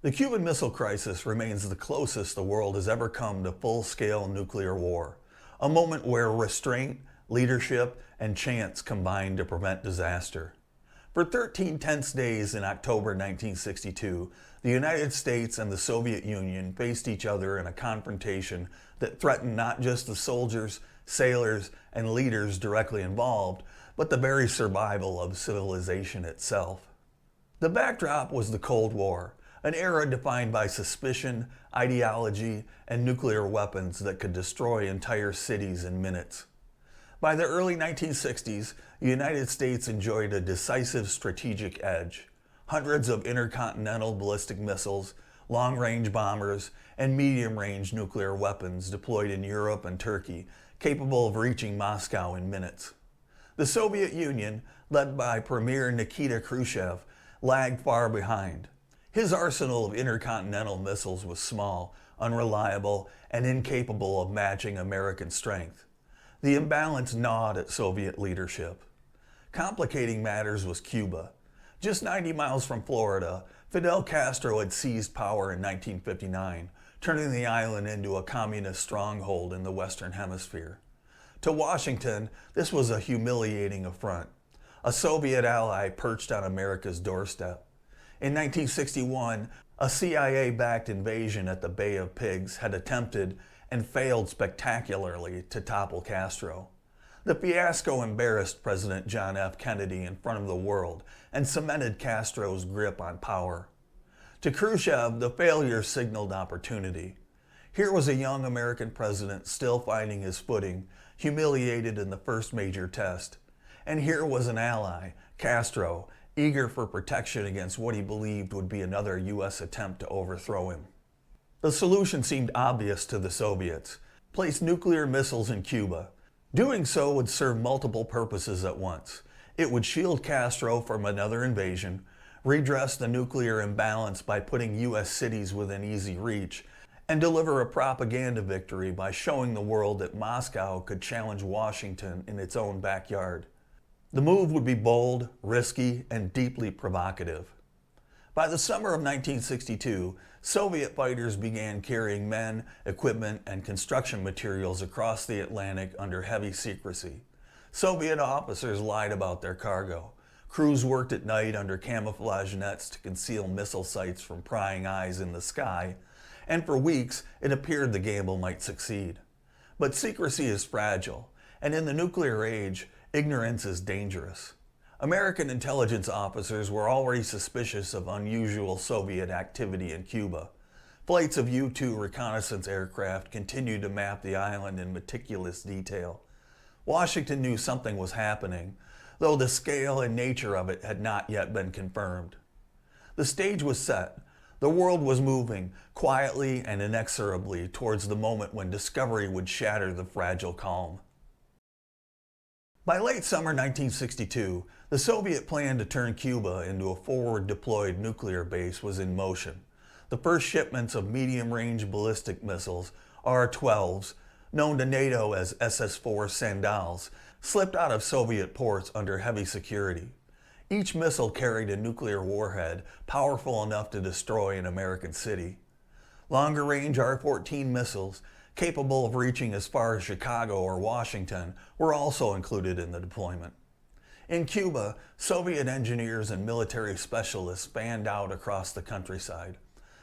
The Cuban Missile Crisis remains the closest the world has ever come to full-scale nuclear war, a moment where restraint, leadership, and chance combine to prevent disaster. For 13 tense days in October 1962, the United States and the Soviet Union faced each other in a confrontation that threatened not just the soldiers, sailors, and leaders directly involved, but the very survival of civilization itself. The backdrop was the Cold War, an era defined by suspicion, ideology, and nuclear weapons that could destroy entire cities in minutes. By the early 1960s, the United States enjoyed a decisive strategic edge. Hundreds of intercontinental ballistic missiles, long-range bombers, and medium-range nuclear weapons deployed in Europe and Turkey, capable of reaching Moscow in minutes. The Soviet Union, led by Premier Nikita Khrushchev, lagged far behind. His arsenal of intercontinental missiles was small, unreliable, and incapable of matching American strength. The imbalance gnawed at Soviet leadership. Complicating matters was Cuba. Just 90 miles from Florida, Fidel Castro had seized power in 1959, turning the island into a communist stronghold in the Western Hemisphere. To Washington, this was a humiliating affront. A Soviet ally perched on America's doorstep. In 1961, a CIA-backed invasion at the Bay of Pigs had attempted and failed spectacularly to topple Castro. The fiasco embarrassed President John F. Kennedy in front of the world and cemented Castro's grip on power. To Khrushchev, the failure signaled opportunity. Here was a young American president still finding his footing, humiliated in the first major test. And here was an ally, Castro, eager for protection against what he believed would be another U.S. attempt to overthrow him. The solution seemed obvious to the Soviets: place nuclear missiles in Cuba. Doing so would serve multiple purposes at once. It would shield Castro from another invasion, redress the nuclear imbalance by putting U.S. cities within easy reach, and deliver a propaganda victory by showing the world that Moscow could challenge Washington in its own backyard. The move would be bold, risky, and deeply provocative. By the summer of 1962, Soviet fighters began carrying men, equipment, and construction materials across the Atlantic under heavy secrecy. Soviet officers lied about their cargo. Crews worked at night under camouflage nets to conceal missile sites from prying eyes in the sky, and for weeks it appeared the gamble might succeed. But secrecy is fragile, and in the nuclear age, ignorance is dangerous. American intelligence officers were already suspicious of unusual Soviet activity in Cuba. Flights of U-2 reconnaissance aircraft continued to map the island in meticulous detail. Washington knew something was happening, though the scale and nature of it had not yet been confirmed. The stage was set. The world was moving, quietly and inexorably, towards the moment when discovery would shatter the fragile calm. By late summer 1962, the Soviet plan to turn Cuba into a forward-deployed nuclear base was in motion. The first shipments of medium-range ballistic missiles, R-12s, known to NATO as SS-4 Sandals, slipped out of Soviet ports under heavy security. Each missile carried a nuclear warhead powerful enough to destroy an American city. Longer-range R-14 missiles, capable of reaching as far as Chicago or Washington, were also included in the deployment. In Cuba, Soviet engineers and military specialists fanned out across the countryside.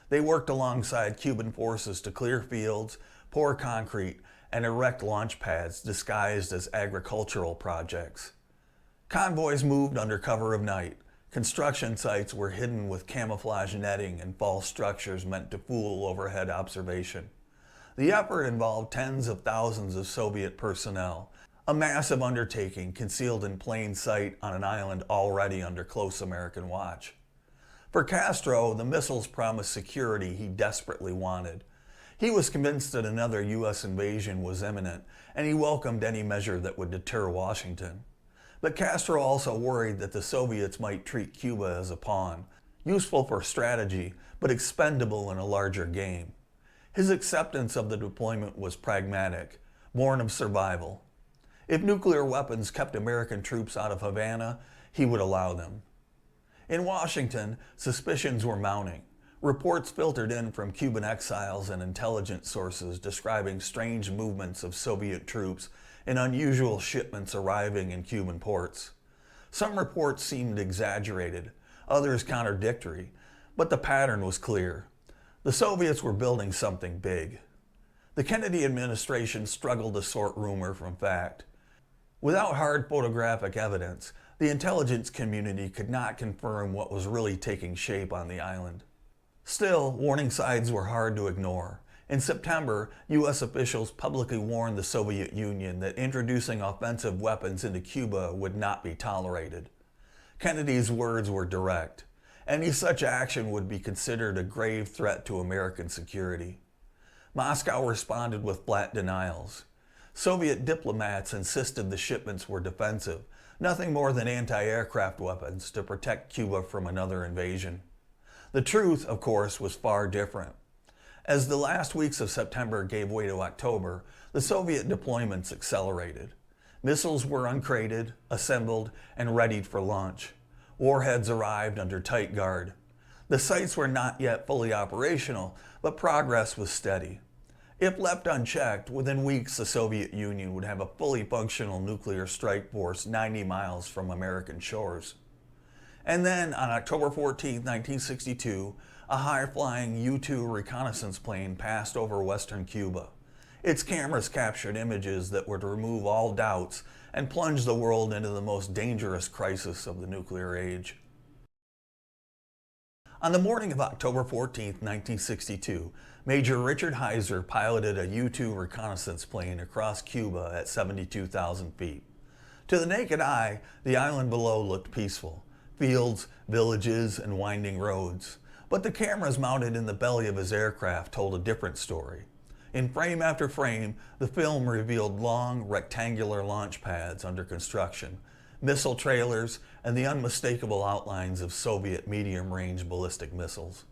They worked alongside Cuban forces to clear fields, pour concrete, and erect launch pads disguised as agricultural projects. Convoys moved under cover of night. Construction sites were hidden with camouflage netting and false structures meant to fool overhead observation. The effort involved tens of thousands of Soviet personnel, a massive undertaking concealed in plain sight on an island already under close American watch. For Castro, the missiles promised security he desperately wanted. He was convinced that another U.S. invasion was imminent, and he welcomed any measure that would deter Washington. But Castro also worried that the Soviets might treat Cuba as a pawn, useful for strategy, but expendable in a larger game. His acceptance of the deployment was pragmatic, born of survival. If nuclear weapons kept American troops out of Havana, he would allow them. In Washington, suspicions were mounting. Reports filtered in from Cuban exiles and intelligence sources describing strange movements of Soviet troops and unusual shipments arriving in Cuban ports. Some reports seemed exaggerated, others contradictory, but the pattern was clear. The Soviets were building something big. The Kennedy administration struggled to sort rumor from fact. Without hard photographic evidence, the intelligence community could not confirm what was really taking shape on the island. Still, warning signs were hard to ignore. In September, U.S. officials publicly warned the Soviet Union that introducing offensive weapons into Cuba would not be tolerated. Kennedy's words were direct. Any such action would be considered a grave threat to American security. Moscow responded with flat denials. Soviet diplomats insisted the shipments were defensive, nothing more than anti-aircraft weapons to protect Cuba from another invasion. The truth, of course, was far different. As the last weeks of September gave way to October, the Soviet deployments accelerated. Missiles were uncrated, assembled, and readied for launch. Warheads arrived under tight guard. The sites were not yet fully operational, but progress was steady. If left unchecked, within weeks the Soviet Union would have a fully functional nuclear strike force 90 miles from American shores. And then, on October 14, 1962, a high-flying U-2 reconnaissance plane passed over western Cuba. Its cameras captured images that would remove all doubts and plunge the world into the most dangerous crisis of the nuclear age. On the morning of October 14, 1962, Major Richard Heiser piloted a U-2 reconnaissance plane across Cuba at 72,000 feet. To the naked eye, the island below looked peaceful. Fields, villages, and winding roads. But the cameras mounted in the belly of his aircraft told a different story. In frame after frame, the film revealed long, rectangular launch pads under construction, missile trailers, and the unmistakable outlines of Soviet medium-range ballistic missiles.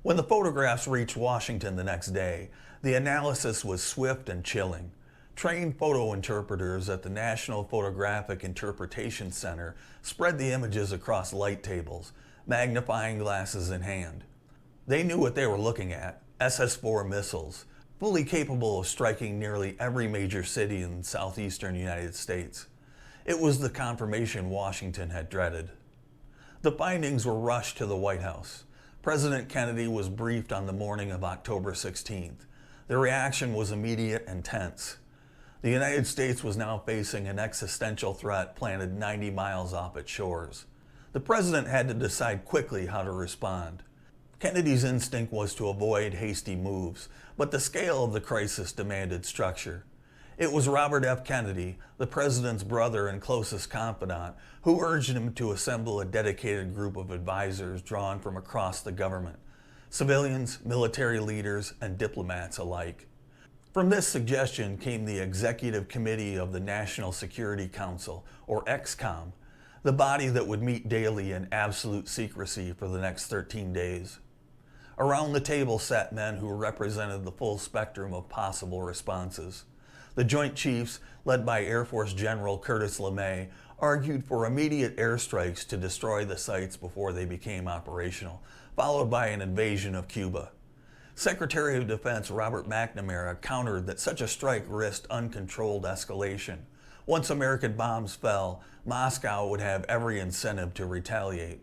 When the photographs reached Washington the next day, the analysis was swift and chilling. Trained photo interpreters at the National Photographic Interpretation Center spread the images across light tables, magnifying glasses in hand. They knew what they were looking at: SS-4 missiles, fully capable of striking nearly every major city in the southeastern United States. It was the confirmation Washington had dreaded. The findings were rushed to the White House. President Kennedy was briefed on the morning of October 16th. The reaction was immediate and tense. The United States was now facing an existential threat planted 90 miles off its shores. The president had to decide quickly how to respond. Kennedy's instinct was to avoid hasty moves, but the scale of the crisis demanded structure. It was Robert F. Kennedy, the president's brother and closest confidant, who urged him to assemble a dedicated group of advisors drawn from across the government, civilians, military leaders, and diplomats alike. From this suggestion came the Executive Committee of the National Security Council, or EXCOM, the body that would meet daily in absolute secrecy for the next 13 days. Around the table sat men who represented the full spectrum of possible responses. The Joint Chiefs, led by Air Force General Curtis LeMay, argued for immediate airstrikes to destroy the sites before they became operational, followed by an invasion of Cuba. Secretary of Defense Robert McNamara countered that such a strike risked uncontrolled escalation. Once American bombs fell, Moscow would have every incentive to retaliate.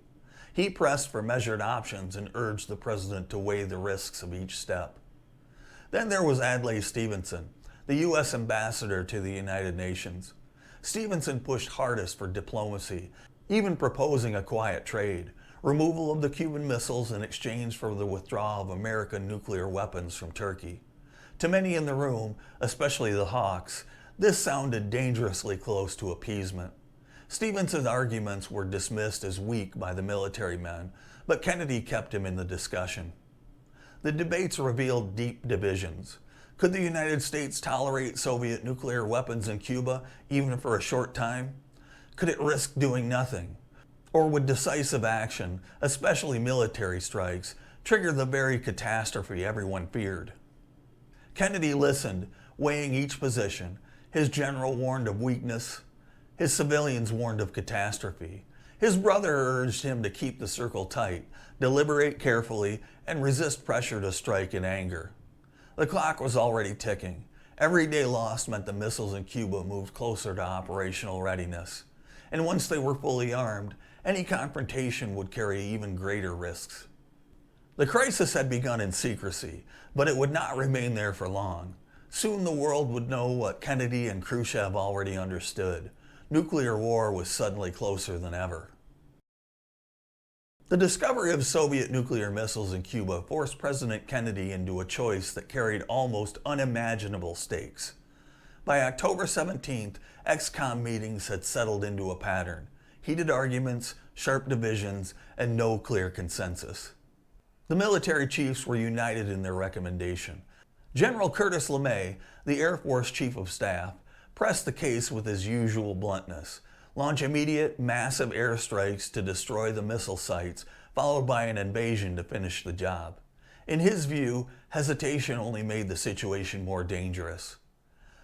He pressed for measured options and urged the president to weigh the risks of each step. Then there was Adlai Stevenson, the U.S. ambassador to the United Nations. Stevenson pushed hardest for diplomacy, even proposing a quiet trade, removal of the Cuban missiles in exchange for the withdrawal of American nuclear weapons from Turkey. To many in the room, especially the hawks, this sounded dangerously close to appeasement. Stevenson's arguments were dismissed as weak by the military men, but Kennedy kept him in the discussion. The debates revealed deep divisions. Could the United States tolerate Soviet nuclear weapons in Cuba, even for a short time? Could it risk doing nothing? Or would decisive action, especially military strikes, trigger the very catastrophe everyone feared? Kennedy listened, weighing each position. His general warned of weakness. His civilians warned of catastrophe. His brother urged him to keep the circle tight, deliberate carefully, and resist pressure to strike in anger. The clock was already ticking. Every day lost meant the missiles in Cuba moved closer to operational readiness. And once they were fully armed, any confrontation would carry even greater risks. The crisis had begun in secrecy, but it would not remain there for long. Soon the world would know what Kennedy and Khrushchev already understood. Nuclear war was suddenly closer than ever. The discovery of Soviet nuclear missiles in Cuba forced President Kennedy into a choice that carried almost unimaginable stakes. By October 17th, ex-com meetings had settled into a pattern: heated arguments, sharp divisions, and no clear consensus. The military chiefs were united in their recommendation. General Curtis LeMay, the Air Force Chief of Staff, pressed the case with his usual bluntness: launch immediate, massive airstrikes to destroy the missile sites, followed by an invasion to finish the job. In his view, hesitation only made the situation more dangerous.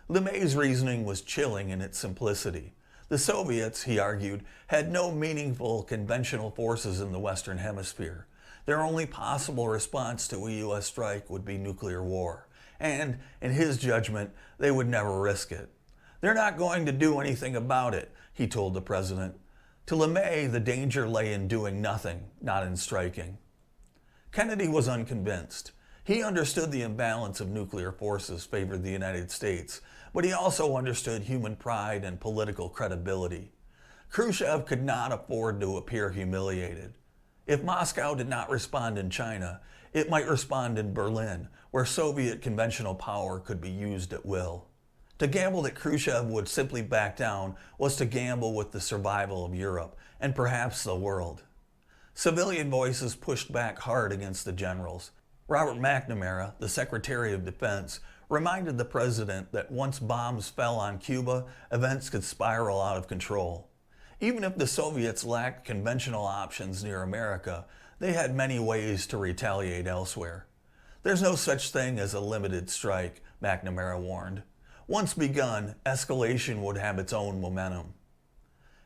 LeMay's reasoning was chilling in its simplicity. The Soviets, he argued, had no meaningful conventional forces in the Western Hemisphere. Their only possible response to a U.S. strike would be nuclear war, and, in his judgment, they would never risk it. They're not going to do anything about it, he told the president. To LeMay, the danger lay in doing nothing, not in striking. Kennedy was unconvinced. He understood the imbalance of nuclear forces favored the United States, but he also understood human pride and political credibility. Khrushchev could not afford to appear humiliated. If Moscow did not respond in China, it might respond in Berlin, where Soviet conventional power could be used at will. To gamble that Khrushchev would simply back down was to gamble with the survival of Europe, and perhaps the world. Civilian voices pushed back hard against the generals. Robert McNamara, the Secretary of Defense, reminded the president that once bombs fell on Cuba, events could spiral out of control. Even if the Soviets lacked conventional options near America, they had many ways to retaliate elsewhere. There's no such thing as a limited strike, McNamara warned. Once begun, escalation would have its own momentum.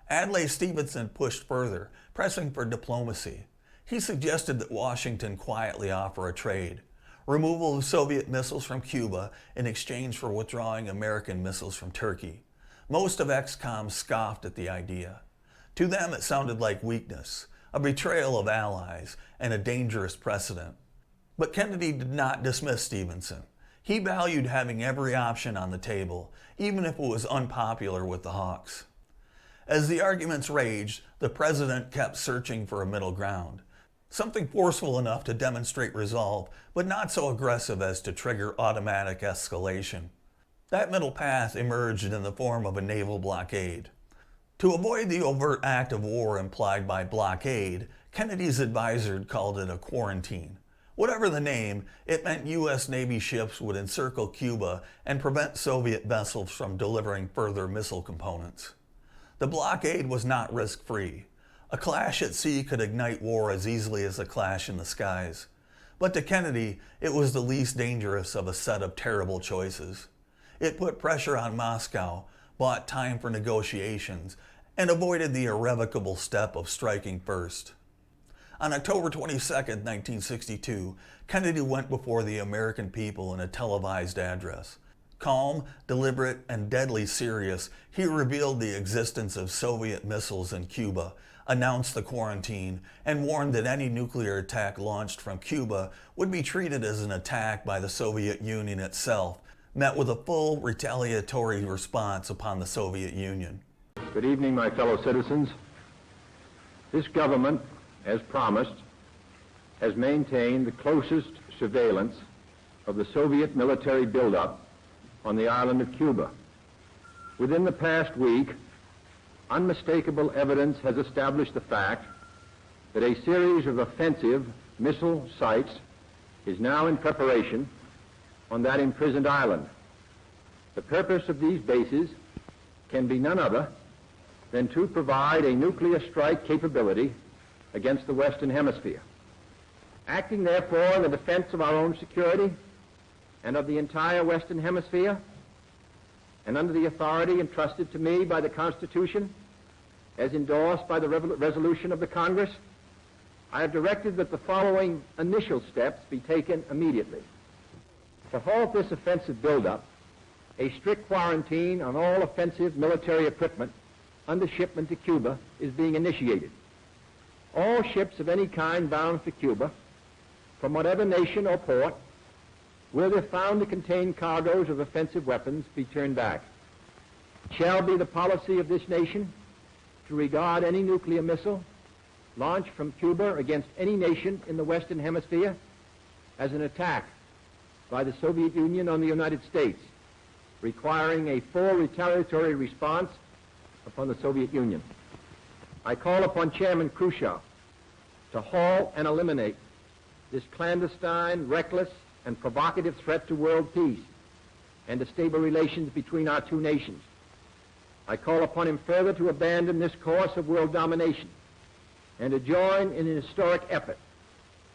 Adlai Stevenson pushed further, pressing for diplomacy. He suggested that Washington quietly offer a trade: removal of Soviet missiles from Cuba in exchange for withdrawing American missiles from Turkey. Most of ex-com scoffed at the idea. To them it sounded like weakness, a betrayal of allies, and a dangerous precedent. But Kennedy did not dismiss Stevenson. He valued having every option on the table, even if it was unpopular with the hawks. As the arguments raged, the president kept searching for a middle ground. Something forceful enough to demonstrate resolve, but not so aggressive as to trigger automatic escalation. That middle path emerged in the form of a naval blockade. To avoid the overt act of war implied by blockade, Kennedy's advisor called it a quarantine. Whatever the name, it meant U.S. Navy ships would encircle Cuba and prevent Soviet vessels from delivering further missile components. The blockade was not risk-free. A clash at sea could ignite war as easily as a clash in the skies. But to Kennedy, it was the least dangerous of a set of terrible choices. It put pressure on Moscow, bought time for negotiations, and avoided the irrevocable step of striking first. On October 22, 1962, Kennedy went before the American people in a televised address. Calm, deliberate, and deadly serious, he revealed the existence of Soviet missiles in Cuba, announced the quarantine, and warned that any nuclear attack launched from Cuba would be treated as an attack by the Soviet Union itself, met with a full retaliatory response upon the Soviet Union. Good evening, my fellow citizens. This government, as promised, has maintained the closest surveillance of the Soviet military buildup on the island of Cuba. Within the past week, unmistakable evidence has established the fact that a series of offensive missile sites is now in preparation on that imprisoned island. The purpose of these bases can be none other than to provide a nuclear strike capability against the Western Hemisphere. Acting, therefore, in the defense of our own security and of the entire Western Hemisphere, and under the authority entrusted to me by the Constitution, as endorsed by the resolution of the Congress, I have directed that the following initial steps be taken immediately. To halt this offensive buildup, a strict quarantine on all offensive military equipment under shipment to Cuba is being initiated. All ships of any kind bound for Cuba, from whatever nation or port, will, if found to contain cargoes of offensive weapons, be turned back. It shall be the policy of this nation to regard any nuclear missile launched from Cuba against any nation in the Western Hemisphere as an attack by the Soviet Union on the United States, requiring a full retaliatory response upon the Soviet Union. I call upon Chairman Khrushchev to halt and eliminate this clandestine, reckless, and provocative threat to world peace and to stable relations between our two nations. I call upon him further to abandon this course of world domination and to join in an historic effort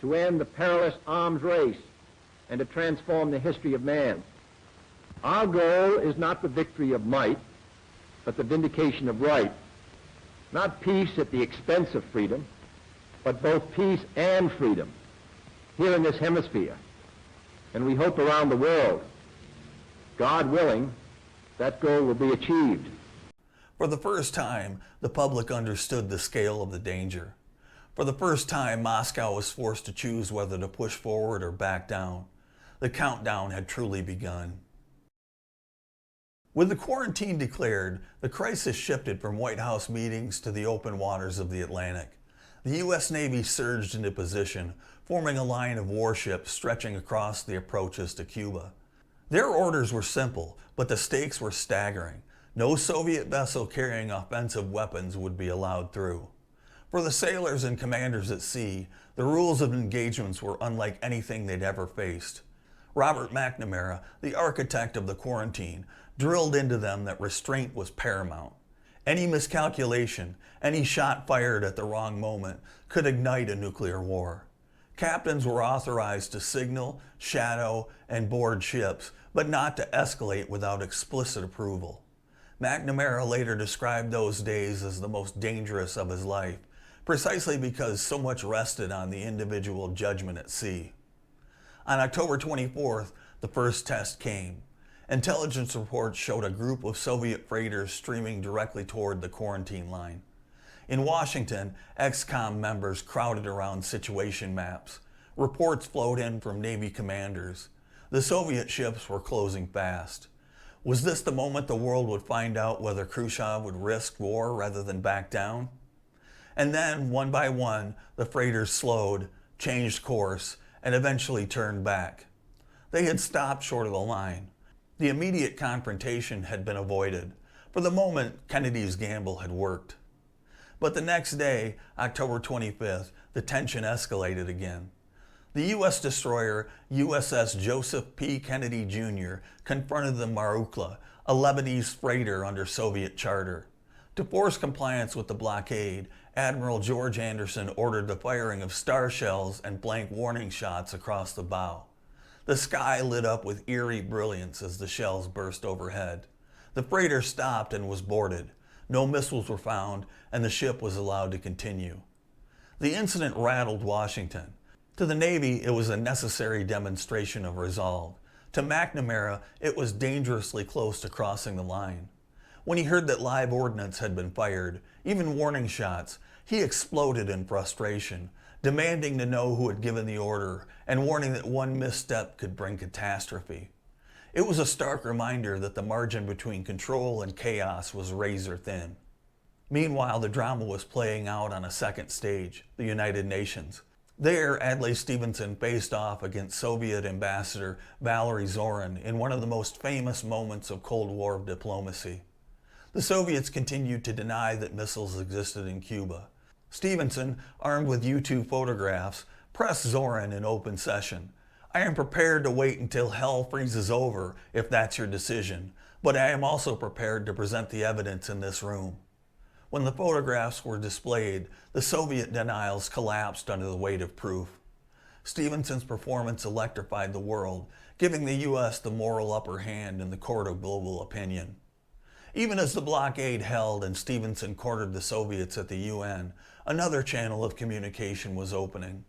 to end the perilous arms race and to transform the history of man. Our goal is not the victory of might, but the vindication of right. Not peace at the expense of freedom, but both peace and freedom here in this hemisphere, and we hope around the world. God willing, that goal will be achieved. For the first time, the public understood the scale of the danger. For the first time, Moscow was forced to choose whether to push forward or back down. The countdown had truly begun. With the quarantine declared, the crisis shifted from White House meetings to the open waters of the Atlantic. The U.S. Navy surged into position, forming a line of warships stretching across the approaches to Cuba. Their orders were simple, but the stakes were staggering. No Soviet vessel carrying offensive weapons would be allowed through. For the sailors and commanders at sea, the rules of engagements were unlike anything they'd ever faced. Robert McNamara, the architect of the quarantine, drilled into them that restraint was paramount. Any miscalculation, any shot fired at the wrong moment could ignite a nuclear war. Captains were authorized to signal, shadow, and board ships, but not to escalate without explicit approval. McNamara later described those days as the most dangerous of his life, precisely because so much rested on the individual judgment at sea. On October 24th, the first test came. Intelligence reports showed a group of Soviet freighters streaming directly toward the quarantine line. In Washington, ex-com members crowded around situation maps. Reports flowed in from Navy commanders. The Soviet ships were closing fast. Was this the moment the world would find out whether Khrushchev would risk war rather than back down? And then, one by one, the freighters slowed, changed course, and eventually turned back. They had stopped short of the line. The immediate confrontation had been avoided. For the moment, Kennedy's gamble had worked. But the next day, October 25th, the tension escalated again. The U.S. destroyer USS Joseph P. Kennedy Jr. confronted the Maroukla, a Lebanese freighter under Soviet charter. To force compliance with the blockade, Admiral George Anderson ordered the firing of star shells and blank warning shots across the bow. The sky lit up with eerie brilliance as the shells burst overhead. The freighter stopped and was boarded. No missiles were found, and the ship was allowed to continue. The incident rattled Washington. To the Navy, it was a necessary demonstration of resolve. To McNamara, it was dangerously close to crossing the line. When he heard that live ordnance had been fired, even warning shots, he exploded in frustration, demanding to know who had given the order and warning that one misstep could bring catastrophe. It was a stark reminder that the margin between control and chaos was razor thin. Meanwhile, the drama was playing out on a second stage, the United Nations. There, Adlai Stevenson faced off against Soviet Ambassador Valery Zorin in one of the most famous moments of Cold War diplomacy. The Soviets continued to deny that missiles existed in Cuba. Stevenson, armed with U-2 photographs, pressed Zorin in open session. "I am prepared to wait until hell freezes over if that's your decision, but I am also prepared to present the evidence in this room." When the photographs were displayed, the Soviet denials collapsed under the weight of proof. Stevenson's performance electrified the world, giving the U.S. the moral upper hand in the court of global opinion. Even as the blockade held and Stevenson courted the Soviets at the UN, another channel of communication was opening.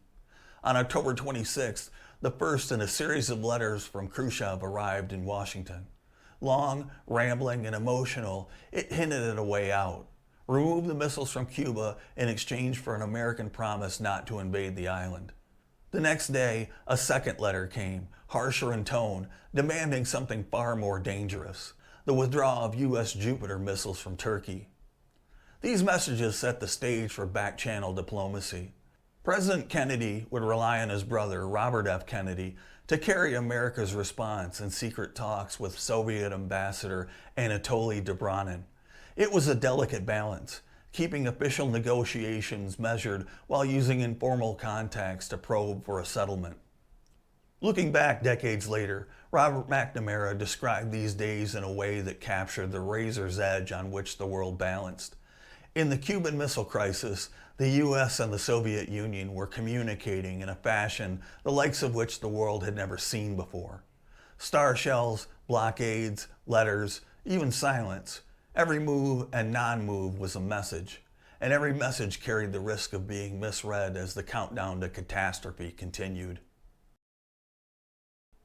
On October 26th, the first in a series of letters from Khrushchev arrived in Washington. Long, rambling, and emotional, it hinted at a way out. Remove the missiles from Cuba in exchange for an American promise not to invade the island. The next day, a second letter came, harsher in tone, demanding something far more dangerous: the withdrawal of U.S. Jupiter missiles from Turkey. These messages set the stage for back-channel diplomacy. President Kennedy would rely on his brother, Robert F. Kennedy, to carry America's response in secret talks with Soviet Ambassador Anatoly Dobrynin. It was a delicate balance, keeping official negotiations measured while using informal contacts to probe for a settlement. Looking back decades later, Robert McNamara described these days in a way that captured the razor's edge on which the world balanced. In the Cuban Missile Crisis, the U.S. and the Soviet Union were communicating in a fashion the likes of which the world had never seen before. Star shells, blockades, letters, even silence. Every move and non-move was a message, and every message carried the risk of being misread as the countdown to catastrophe continued.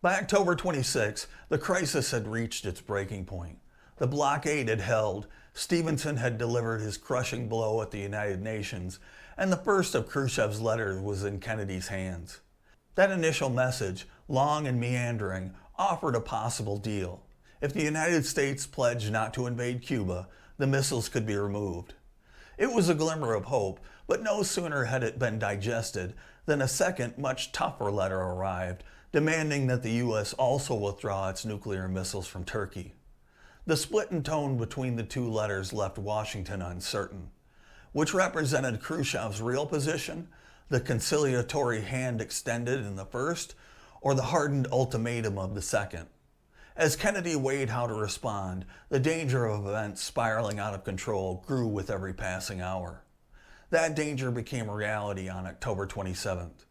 By October 26, the crisis had reached its breaking point. The blockade had held, Stevenson had delivered his crushing blow at the United Nations, and the first of Khrushchev's letters was in Kennedy's hands. That initial message, long and meandering, offered a possible deal. If the United States pledged not to invade Cuba, the missiles could be removed. It was a glimmer of hope, but no sooner had it been digested than a second, much tougher letter arrived, demanding that the U.S. also withdraw its nuclear missiles from Turkey. The split in tone between the two letters left Washington uncertain. Which represented Khrushchev's real position, the conciliatory hand extended in the first, or the hardened ultimatum of the second? As Kennedy weighed how to respond, the danger of events spiraling out of control grew with every passing hour. That danger became reality on October 27th.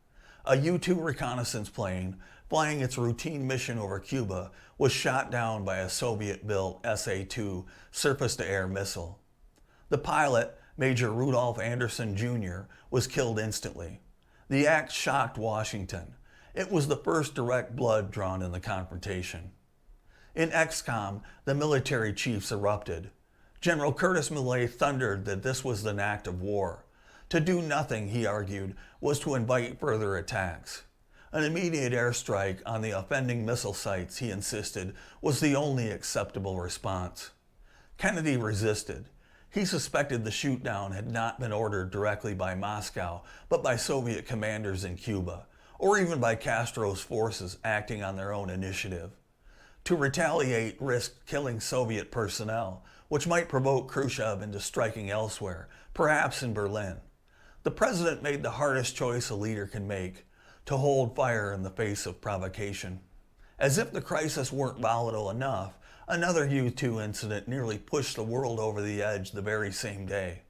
A U-2 reconnaissance plane, flying its routine mission over Cuba, was shot down by a Soviet-built SA-2 surface-to-air missile. The pilot, Major Rudolph Anderson Jr., was killed instantly. The act shocked Washington. It was the first direct blood drawn in the confrontation. In XCOM, the military chiefs erupted. General Curtis Millay thundered that this was an act of war. To do nothing, he argued, was to invite further attacks. An immediate airstrike on the offending missile sites, he insisted, was the only acceptable response. Kennedy resisted. He suspected the shootdown had not been ordered directly by Moscow, but by Soviet commanders in Cuba, or even by Castro's forces acting on their own initiative. To retaliate risked killing Soviet personnel, which might provoke Khrushchev into striking elsewhere, perhaps in Berlin. The president made the hardest choice a leader can make: to hold fire in the face of provocation. As if the crisis weren't volatile enough, another U-2 incident nearly pushed the world over the edge the very same day.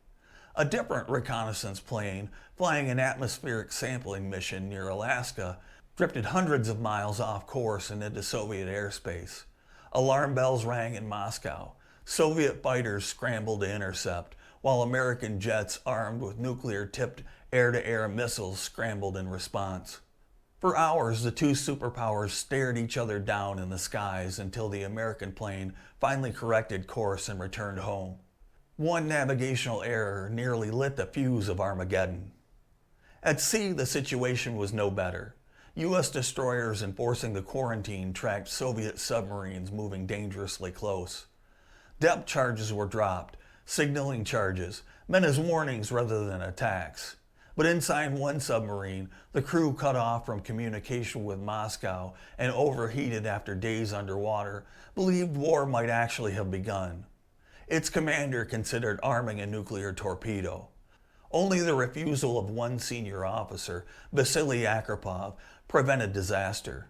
A different reconnaissance plane, flying an atmospheric sampling mission near Alaska, drifted hundreds of miles off course and into Soviet airspace. Alarm bells rang in Moscow. Soviet fighters scrambled to intercept, while American jets armed with nuclear-tipped air-to-air missiles scrambled in response. For hours, the two superpowers stared each other down in the skies until the American plane finally corrected course and returned home. One navigational error nearly lit the fuse of Armageddon. At sea, the situation was no better. U.S. destroyers enforcing the quarantine tracked Soviet submarines moving dangerously close. Depth charges were dropped, signaling charges, meant as warnings rather than attacks. But inside one submarine, the crew, cut off from communication with Moscow and overheated after days underwater, believed war might actually have begun. Its commander considered arming a nuclear torpedo. Only the refusal of one senior officer, Vasily Akrapov, prevented disaster.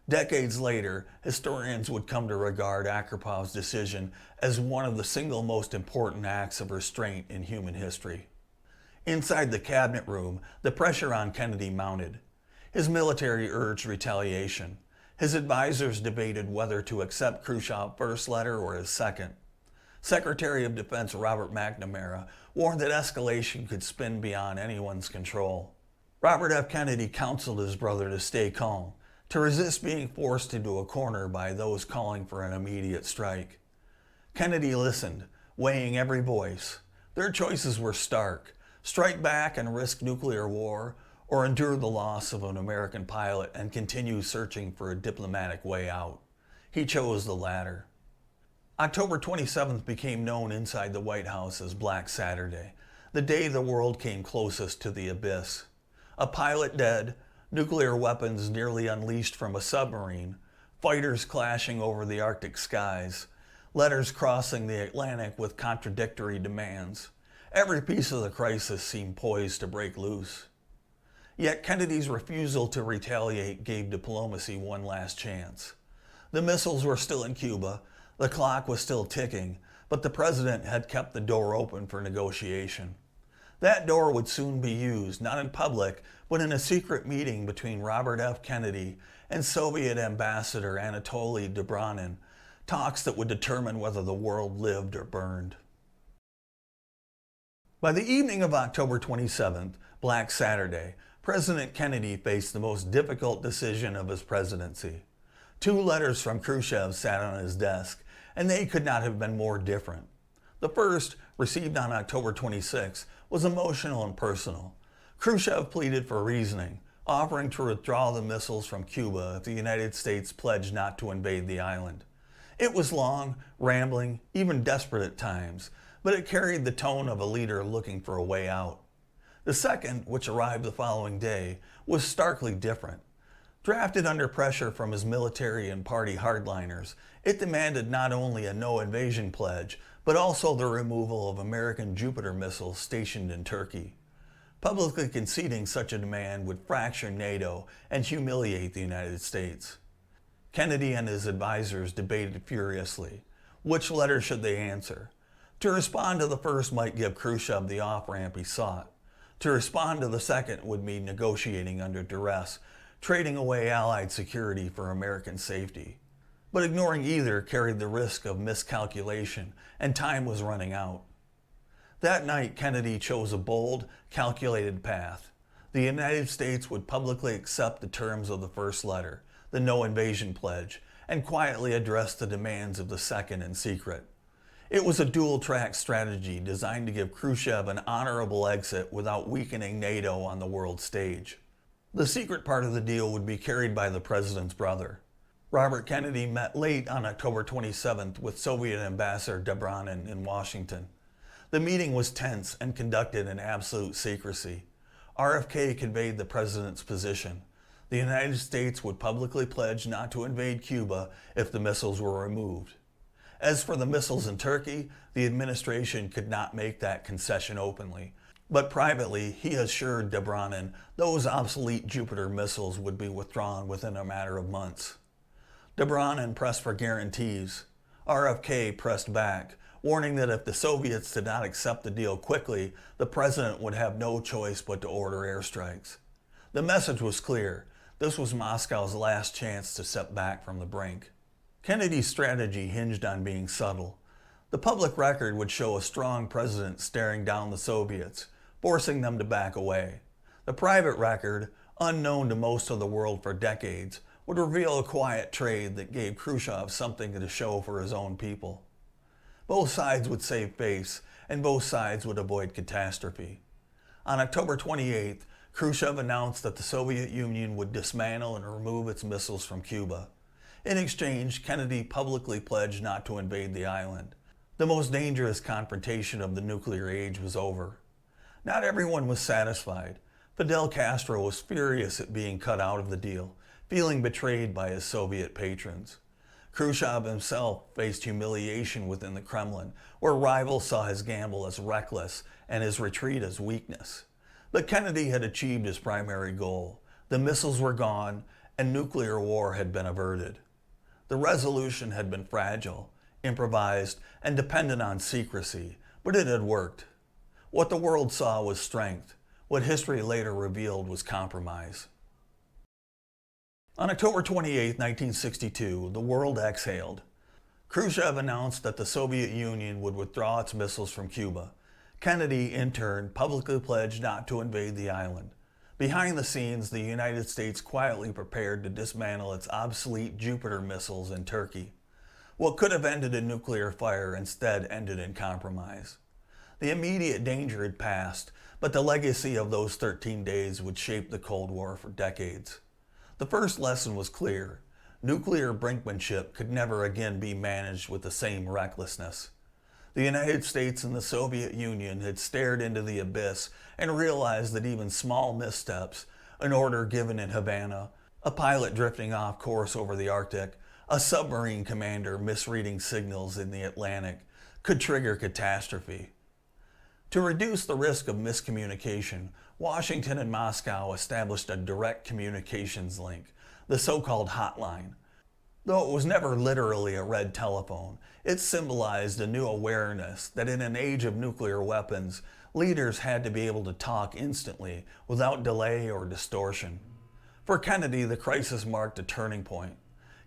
Decades later, historians would come to regard Akrapov's decision as one of the single most important acts of restraint in human history. Inside the cabinet room, the pressure on Kennedy mounted. His military urged retaliation. His advisors debated whether to accept Khrushchev's first letter or his second. Secretary of Defense Robert McNamara warned that escalation could spin beyond anyone's control. Robert F. Kennedy counseled his brother to stay calm, to resist being forced into a corner by those calling for an immediate strike. Kennedy listened, weighing every voice. Their choices were stark: strike back and risk nuclear war, or endure the loss of an American pilot and continue searching for a diplomatic way out. He chose the latter. October 27th became known inside the White House as Black Saturday, the day the world came closest to the abyss. A pilot dead, nuclear weapons nearly unleashed from a submarine, fighters clashing over the Arctic skies, letters crossing the Atlantic with contradictory demands. Every piece of the crisis seemed poised to break loose. Yet Kennedy's refusal to retaliate gave diplomacy one last chance. The missiles were still in Cuba, the clock was still ticking, but the president had kept the door open for negotiation. That door would soon be used, not in public, but in a secret meeting between Robert F. Kennedy and Soviet Ambassador Anatoly Dobrynin, talks that would determine whether the world lived or burned. By the evening of October 27th, Black Saturday, President Kennedy faced the most difficult decision of his presidency. 2 letters from Khrushchev sat on his desk, and they could not have been more different. The first, received on October 26, was emotional and personal. Khrushchev pleaded for reasoning, offering to withdraw the missiles from Cuba if the United States pledged not to invade the island. It was long, rambling, even desperate at times, but it carried the tone of a leader looking for a way out. The second, which arrived the following day, was starkly different. Drafted under pressure from his military and party hardliners, it demanded not only a no-invasion pledge, but also the removal of American Jupiter missiles stationed in Turkey. Publicly conceding such a demand would fracture NATO and humiliate the United States. Kennedy and his advisors debated furiously. Which letter should they answer? To respond to the first might give Khrushchev the off-ramp he sought. To respond to the second would mean negotiating under duress, trading away Allied security for American safety. But ignoring either carried the risk of miscalculation, and time was running out. That night, Kennedy chose a bold, calculated path. The United States would publicly accept the terms of the first letter, the no-invasion pledge, and quietly address the demands of the second in secret. It was a dual-track strategy designed to give Khrushchev an honorable exit without weakening NATO on the world stage. The secret part of the deal would be carried by the president's brother. Robert Kennedy met late on October 27th with Soviet Ambassador Dobrynin in Washington. The meeting was tense and conducted in absolute secrecy. RFK conveyed the president's position. The United States would publicly pledge not to invade Cuba if the missiles were removed. As for the missiles in Turkey, the administration could not make that concession openly. But privately, he assured Dobrynin those obsolete Jupiter missiles would be withdrawn within a matter of months. Dobrynin pressed for guarantees. RFK pressed back, warning that if the Soviets did not accept the deal quickly, the president would have no choice but to order airstrikes. The message was clear. This was Moscow's last chance to step back from the brink. Kennedy's strategy hinged on being subtle. The public record would show a strong president staring down the Soviets, forcing them to back away. The private record, unknown to most of the world for decades, would reveal a quiet trade that gave Khrushchev something to show for his own people. Both sides would save face, and both sides would avoid catastrophe. On October 28th, Khrushchev announced that the Soviet Union would dismantle and remove its missiles from Cuba. In exchange, Kennedy publicly pledged not to invade the island. The most dangerous confrontation of the nuclear age was over. Not everyone was satisfied. Fidel Castro was furious at being cut out of the deal, feeling betrayed by his Soviet patrons. Khrushchev himself faced humiliation within the Kremlin, where rivals saw his gamble as reckless and his retreat as weakness. But Kennedy had achieved his primary goal. The missiles were gone, and nuclear war had been averted. The resolution had been fragile, improvised, and dependent on secrecy, but it had worked. What the world saw was strength. What history later revealed was compromise. On October 28, 1962, the world exhaled. Khrushchev announced that the Soviet Union would withdraw its missiles from Cuba. Kennedy, in turn, publicly pledged not to invade the island. Behind the scenes, the United States quietly prepared to dismantle its obsolete Jupiter missiles in Turkey. What could have ended in nuclear fire instead ended in compromise. The immediate danger had passed, but the legacy of those 13 days would shape the Cold War for decades. The first lesson was clear. Nuclear brinkmanship could never again be managed with the same recklessness. The United States and the Soviet Union had stared into the abyss and realized that even small missteps, an order given in Havana, a pilot drifting off course over the Arctic, a submarine commander misreading signals in the Atlantic, could trigger catastrophe. To reduce the risk of miscommunication, Washington and Moscow established a direct communications link, the so-called hotline. Though it was never literally a red telephone, it symbolized a new awareness that in an age of nuclear weapons, leaders had to be able to talk instantly without delay or distortion. For Kennedy, the crisis marked a turning point.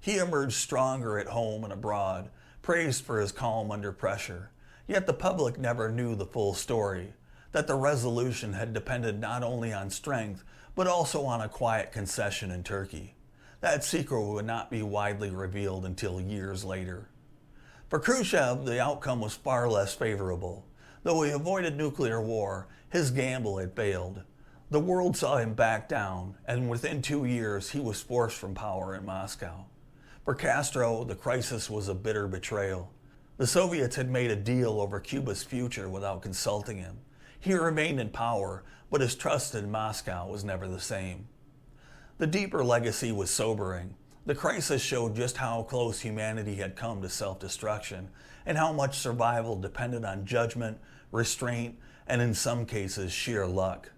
He emerged stronger at home and abroad, praised for his calm under pressure. Yet the public never knew the full story, that the resolution had depended not only on strength, but also on a quiet concession in Turkey. That secret would not be widely revealed until years later. For Khrushchev, the outcome was far less favorable. Though he avoided nuclear war, his gamble had failed. The world saw him back down, and within 2 years he was forced from power in Moscow. For Castro, the crisis was a bitter betrayal. The Soviets had made a deal over Cuba's future without consulting him. He remained in power, but his trust in Moscow was never the same. The deeper legacy was sobering. The crisis showed just how close humanity had come to self-destruction, and how much survival depended on judgment, restraint, and in some cases, sheer luck.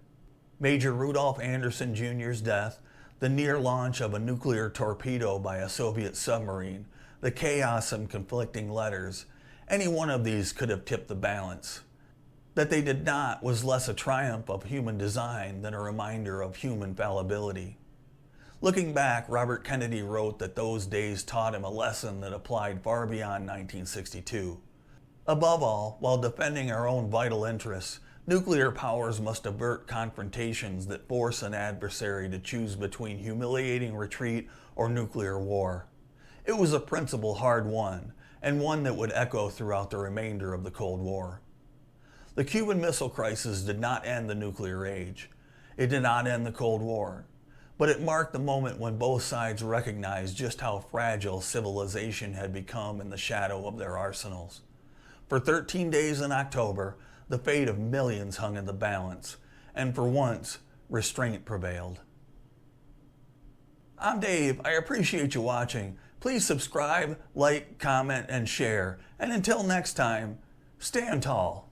Major Rudolf Anderson Jr.'s death, the near launch of a nuclear torpedo by a Soviet submarine, the chaos and conflicting letters, any one of these could have tipped the balance. That they did not was less a triumph of human design than a reminder of human fallibility. Looking back, Robert Kennedy wrote that those days taught him a lesson that applied far beyond 1962. Above all, while defending our own vital interests, nuclear powers must avert confrontations that force an adversary to choose between humiliating retreat or nuclear war. It was a principle hard won, and one that would echo throughout the remainder of the Cold War. The Cuban Missile Crisis did not end the nuclear age. It did not end the Cold War. But it marked the moment when both sides recognized just how fragile civilization had become in the shadow of their arsenals. For 13 days in October, the fate of millions hung in the balance, and for once, restraint prevailed. I'm Dave. I appreciate you watching. Please subscribe, like, comment, and share. And until next time, stand tall.